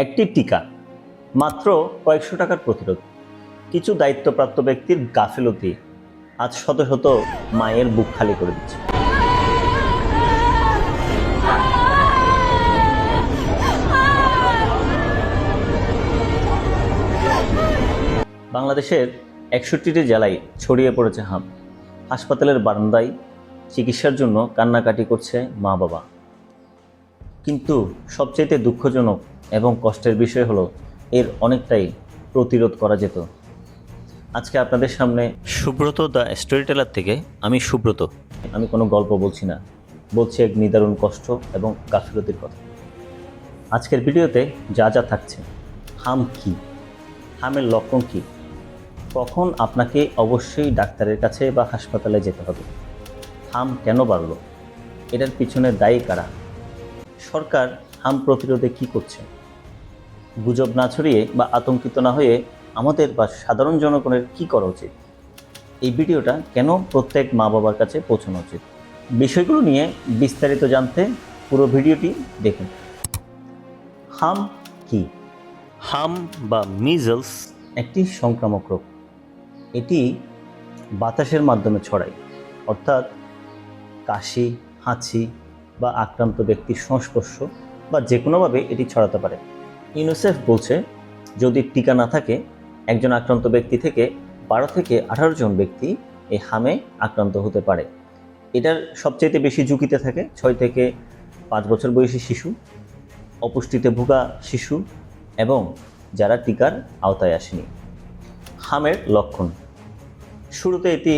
একটি টিকা মাত্র কয়েকশো টাকার প্রতিরোধ। কিছু দায়িত্বপ্রাপ্ত ব্যক্তির গাফিলতি আজ শত শত মায়ের বুক খালি করে দিচ্ছে। বাংলাদেশের 61টি জেলায় ছড়িয়ে পড়েছে হাম। হাসপাতালের বারান্দায় চিকিৎসার জন্য কান্নাকাটি করছে মা বাবা। কিন্তু সবচেয়ে দুঃখজনক এবং কষ্টের বিষয় হলো এর অনেকটাই প্রতিরোধ করা যেত। আজকে আপনাদের সামনে সুব্রত দ্য স্টোরি টেলার থেকে আমি সুব্রত। আমি কোনো গল্প বলছি না, বলছি এক নিদারুণ কষ্ট এবং গাফিলতির কথা। আজকের ভিডিওতে যা যা থাকছে, হাম কি, হামের লক্ষণ কী, কখন আপনাকে অবশ্যই ডাক্তারের কাছে বা হাসপাতালে যেতে হবে, হাম কেন বাড়ল, এটার পিছনে দায়ী কারা, সরকার হাম প্রতিরোধে কি করছে, গুজব না ছড়িয়ে বা আতঙ্কিত না হয়ে আমাদের বা সাধারণ জনগণের কি করা উচিত, এই ভিডিওটা কেন প্রত্যেক মা বাবার কাছে পৌঁছানো উচিত, বিষয়গুলো নিয়ে বিস্তারিত জানতে পুরো ভিডিওটি দেখুন। হাম কি? হাম বা মিজলস একটি সংক্রামক রোগ। এটি বাতাসের মাধ্যমে ছড়ায়, অর্থাৎ কাশি, হাঁচি বা আক্রান্ত ব্যক্তির সংস্পর্শ বা যে কোনোভাবে এটি ছড়াতে পারে। ইউনিসেফ বলছে, যদি টিকা না থাকে একজন আক্রান্ত ব্যক্তি থেকে 12 থেকে 18 জন ব্যক্তি এই হামে আক্রান্ত হতে পারে। এটার সবচেয়ে বেশি ঝুঁকিতে থাকে 6 থেকে 5 বছর বয়সী শিশু, অপুষ্টিতে ভোগা শিশু এবং যারা টিকার আওতায় আসেনি। হামের লক্ষণ, শুরুতে এটি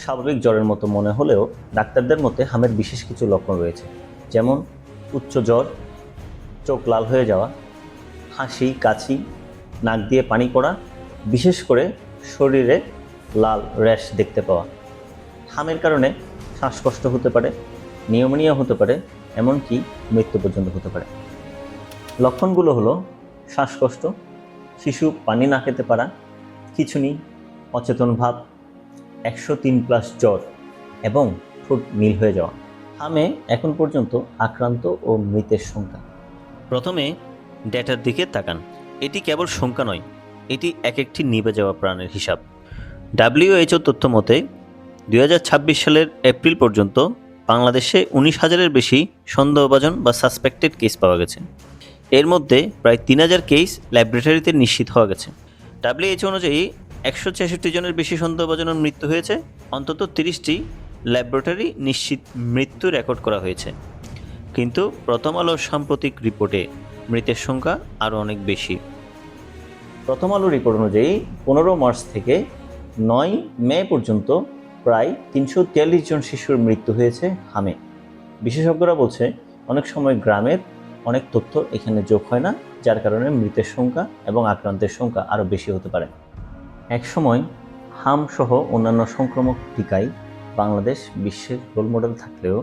স্বাভাবিক জ্বরের মতো মনে হলেও ডাক্তারদের মতে হামের বিশেষ কিছু লক্ষণ রয়েছে, যেমন উচ্চ জ্বর, চোখ লাল হয়ে যাওয়া, হাসি, কাশি, নাক দিয়ে পানি পড়া, বিশেষ করে শরীরে লাল র্যাশ দেখতে পাওয়া। হামের কারণে শ্বাসকষ্ট হতে পারে, নিউমোনিয়া হতে পারে, এমনকি মৃত্যু পর্যন্ত হতে পারে। লক্ষণগুলো হলো শ্বাসকষ্ট, শিশু পানি না খেতে পারা, খিঁচুনি, অচেতন ভাব, 103+ জ্বর এবং ঠোঁট নীল হয়ে যাওয়া। হামে এখন পর্যন্ত আক্রান্ত ও মৃতের সংখ্যা। প্রথমে ডেটার দিকে তাকান। এটি কেবল সংখ্যা নয়, এটি এক একটি নিভে যাওয়া প্রাণের হিসাব। WHO তথ্য মতে 2026 সালের এপ্রিল পর্যন্ত বাংলাদেশে 19,000-এর বেশি সন্দেহভাজন বা সাসপেক্টেড কেস পাওয়া গেছে। এর মধ্যে প্রায় 3,000 কেস ল্যাবরেটরিতে নিশ্চিত হওয়া গেছে। WHO অনুযায়ী 166 জনের বেশি সন্দেহভাজনের মৃত্যু হয়েছে, অন্তত 30টি ল্যাবরেটরি নিশ্চিত মৃত্যু রেকর্ড করা হয়েছে। কিন্তু প্রথম আলোর সাম্প্রতিক রিপোর্টে মৃতের সংখ্যা আরও অনেক বেশি। প্রথম আলো রিপোর্ট অনুযায়ী 15 মার্চ থেকে 9 মে পর্যন্ত প্রায় 343 জন শিশুর মৃত্যু হয়েছে হামে। বিশেষজ্ঞরা বলছে, অনেক সময় গ্রামের অনেক তথ্য এখানে যোগ হয় না, যার কারণে মৃতের সংখ্যা এবং আক্রান্তের সংখ্যা আরও বেশি হতে পারে। একসময় হাম সহ অন্যান্য সংক্রামক টিকায় বাংলাদেশ বিশ্বের রোল মডেল থাকলেও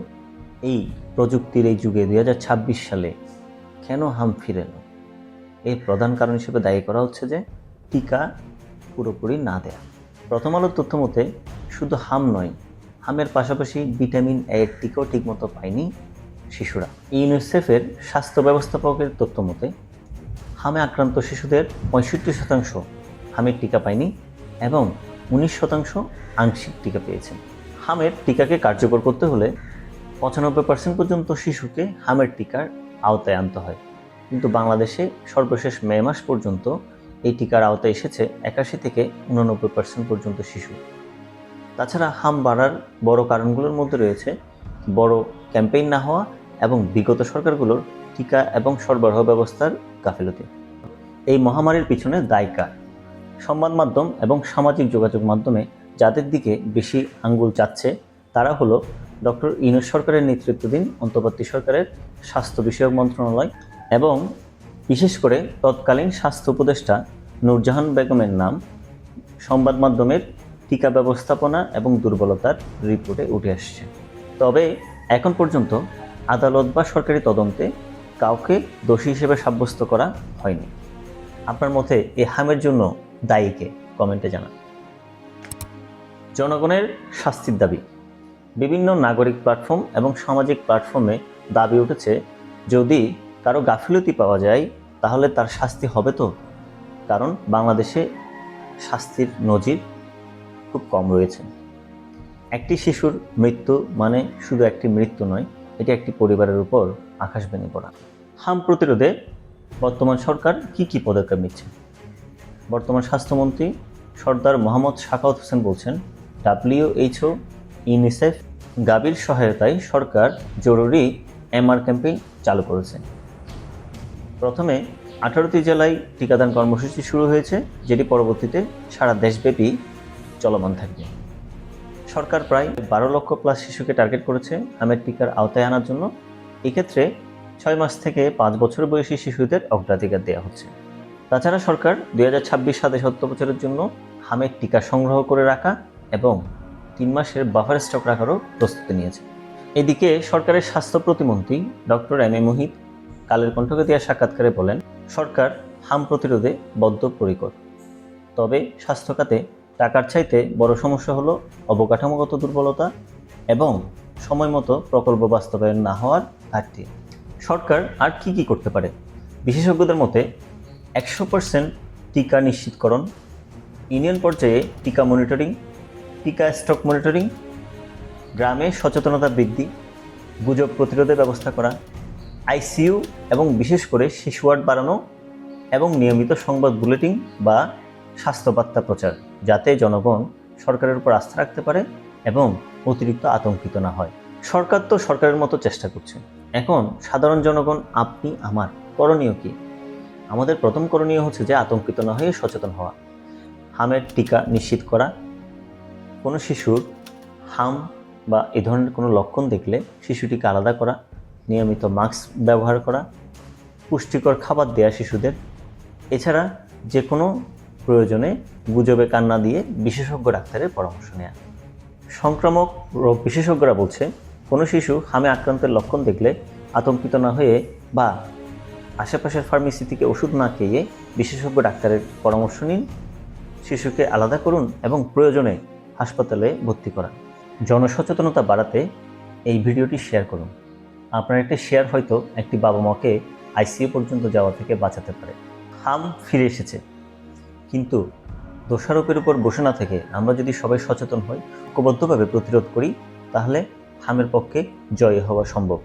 এই প্রযুক্তির এই যুগে 2026 সালে কেন হাম ফিরে এলো? এর প্রধান কারণ হিসেবে দায়ী করা হচ্ছে যে টিকা পুরোপুরি না দেয়া। প্রথম আলোর তথ্য মতে শুধু হাম নয়, হামের পাশাপাশি ভিটামিন এ এর টিকাও ঠিকমতো পায়নি শিশুরা। ইউনিসেফের স্বাস্থ্য ব্যবস্থাপকের তথ্য মতে হামে আক্রান্ত শিশুদের 65% হামের টিকা পায়নি এবং 19% আংশিক টিকা পেয়েছেন। হামের টিকাকে কার্যকর করতে হলে 95% পর্যন্ত শিশুকে হামের টিকার আওতায় আনতে হয়, কিন্তু বাংলাদেশে সর্বশেষ মে মাস পর্যন্ত এই টিকার আওতায় এসেছে 81 থেকে 89% পর্যন্ত শিশু। তাছাড়া হাম বাড়ার বড় কারণগুলোর মধ্যে রয়েছে বড় ক্যাম্পেইন না হওয়া এবং বিগত সরকারগুলোর টিকা এবং সরবরাহ ব্যবস্থার গাফিলতি। এই মহামারীর পিছনে দায় কার? সংবাদ মাধ্যম এবং সামাজিক যোগাযোগ মাধ্যমে যাদের দিকে বেশি আঙ্গুল যাচ্ছে তারা হলো ডক্টর ইউনূস সরকারের নেতৃত্বাধীন অন্তর্বর্তী সরকারের স্বাস্থ্য বিষয়ক মন্ত্রণালয় এবং বিশেষ করে তৎকালীন স্বাস্থ্য উপদেষ্টা নূরজাহান বেগমের নাম সংবাদ মাধ্যমের টিকা ব্যবস্থাপনা এবং দুর্বলতার রিপোর্টে উঠে আসছে। তবে এখন পর্যন্ত আদালত বা সরকারি তদন্তে কাউকে দোষী হিসেবে সাব্যস্ত করা হয়নি। আপনার মতে এই হামের জন্য দায়ীকে কমেন্টে জানান। জনগণের শাস্তির দাবি। বিভিন্ন নাগরিক প্ল্যাটফর্ম এবং সামাজিক প্ল্যাটফর্মে দাবি উঠেছে, যদি কারো গাফিলতি পাওয়া যায় তাহলে তার শাস্তি হবে তো? কারণ বাংলাদেশে শাস্তির নজির খুব কম রয়েছে। একটি শিশুর মৃত্যু মানে শুধু একটি মৃত্যু নয়, এটি একটি পরিবারের উপর আকাশ ভেঙে পড়া। হাম প্রতিরোধে বর্তমান সরকার কি পদক্ষেপ নিচ্ছে? বর্তমান স্বাস্থ্যমন্ত্রী সর্দার মোহাম্মদ সাখাওয়াত হোসেন বলছেন, WHO, ইউনিসেফ, গাভীর সহায়তায় সরকার জরুরি MR ক্যাম্পেইন চালু করেছে। প্রথমে 18টি জেলায় টিকাদান কর্মসূচি শুরু হয়েছে, যেটি পরবর্তীতে সারা দেশব্যাপী চলমান থাকবে। সরকার প্রায় 12 লক্ষ প্লাস শিশুকে টার্গেট করেছে হামের টিকার আওতায় আনার জন্য। এক্ষেত্রে 6 মাস থেকে 5 বছর বয়সী শিশুদের অগ্রাধিকার দেওয়া হচ্ছে। তাছাড়া সরকার 2026-27 বছরের জন্য হামের টিকা সংগ্রহ করে রাখা এবং 3 মাসের বাফার স্টক রাখারও প্রস্তুতি নিয়েছে। এদিকে সরকারের স্বাস্থ্য প্রতিমন্ত্রী ডক্টর M.A. মুহিত কালের কণ্ঠকে দেওয়া সাক্ষাৎকারে বলেন, সরকার হাম প্রতিরোধে বদ্ধপরিকর। তবে স্বাস্থ্য খাতে টাকার চাইতে বড় সমস্যা হলো অবকাঠামোগত দুর্বলতা এবং সময়মতো প্রকল্প বাস্তবায়ন না হওয়ার ঘাটতি। সরকার আর কি করতে পারে? বিশেষজ্ঞদের মতে 100% টিকা নিশ্চিতকরণ, ইউনিয়ন পর্যায়ে টিকা মনিটরিং, টিকা স্টক মনিটরিং, গ্রামে সচেতনতা বৃদ্ধি, গুজব প্রতিরোধের ব্যবস্থা করা, ICU এবং বিশেষ করে শিশু ওয়ার্ড বাড়ানো এবং নিয়মিত সংবাদ বুলেটিন বা স্বাস্থ্য বার্তা প্রচার, যাতে জনগণ সরকারের উপর আস্থা রাখতে পারে এবং অতিরিক্ত আতঙ্কিত না হয়। সরকার তো সরকারের মতো চেষ্টা করছে। এখন সাধারণ জনগণ, আপনি আমার করণীয় কি? আমাদের প্রথম করণীয় হচ্ছে যে আতঙ্কিত না হয়ে সচেতন হওয়া, হামের টিকা নিশ্চিত করা, কোনো শিশুর হাম বা এ ধরনের কোনো লক্ষণ দেখলে শিশুটিকে আলাদা করা, নিয়মিত মাস্ক ব্যবহার করা, পুষ্টিকর খাবার দেওয়া শিশুদের, এছাড়া যে কোনো প্রয়োজনে গুজবে কান্না দিয়ে বিশেষজ্ঞ ডাক্তারের পরামর্শ নেওয়া। সংক্রামক রোগ বিশেষজ্ঞরা বলছে, কোনো শিশু হামে আক্রান্তের লক্ষণ দেখলে আতঙ্কিত না হয়ে বা আশেপাশের ফার্মেসি থেকে ওষুধ না খেয়ে বিশেষজ্ঞ ডাক্তারের পরামর্শ নিন, শিশুকে আলাদা করুন এবং প্রয়োজনে হাসপাতালে ভর্তি করান। জনসচেতনতা বাড়াতে এই ভিডিওটি শেয়ার করুন। আপনার একটি শেয়ার হয়তো একটি বাবা মাকে ICU পর্যন্ত যাওয়া থেকে বাঁচাতে পারে। হাম ফিরে এসেছে, কিন্তু দোষারোপের উপর বসে না থেকে আমরা যদি সবাই সচেতন হই, ঐক্যবদ্ধভাবে প্রতিরোধ করি, তাহলে হামের পক্ষে জয়ী হওয়া সম্ভব।